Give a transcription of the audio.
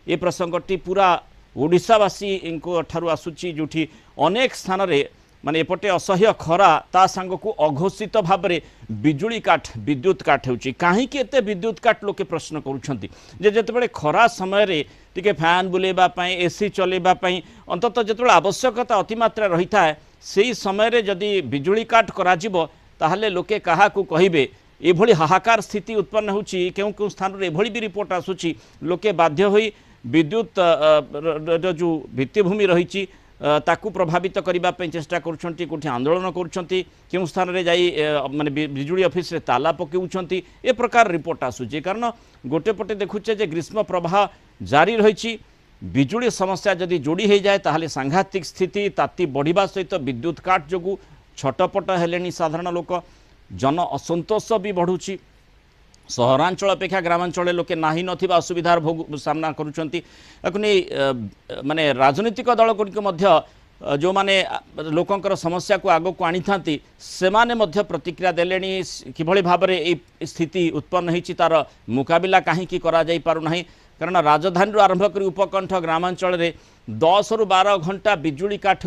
ए प्रसंगटी पूरा ओडिशावासी ठारू आसुची जोठी अनेक स्थान रे माने एपटे असह्य खरा ता सांग को अघोषित भाव में बिजुली काट विद्युत काट होची कहीं एते विद्युत काट लोके प्रश्न करूछंती जे जेतेबेले खरा समय रे टिके फैन बुलेबा पई एसी चलेबा पई अंतत जेतेबेले आवश्यकता अतिमात्रा रही थाए सेही समय रे जदि बिजुली काट करा जिवो ताहले लोके कहा को कहिबे एभली हाहाकार स्थिति उत्पन्न होची केउ केउ स्थान रे एभली भी रिपोर्ट आसुची लोके बाध्य होई विद्युत जो भित्तिभूमि रही ताकू प्रभावित करने चेष्टा करुँच कौटी आंदोलन करुँच केउं स्थान रे जाई माने बिजुली ऑफिस रे ताला पकाउछंती ए प्रकार रिपोर्ट आसुची कारण गोटे पटे देखुचे जे ग्रीष्म प्रवाह जारी रही बिजुली समस्या जदि जोड़ी हो जाए ताहले सांघातिक स्थिति ताती बढ़िबा सहित विद्युत काट जोगु छटपट हेलेनी साधारण लोक जन असंतोष भी बढ़ुची सहरांचल अपेक्षा ग्रामांचल लोके नाही नथिबा असुविधार सामना करुछंती माने राजनीतिक दल गुड़िक मध्य जो माने लोकंकर समस्या को आग को आनी थांती सेमाने मध्य प्रतिक्रिया देलेनी किभली भाव में ए स्थिति उत्पन्न होईची तार मुकाबिला काहींकी करा जाई पारु नाही कारण राजधानी आरंभ कर उपकंठ ग्रामांचल रे 10 रु 12 घंटा बिजुली काट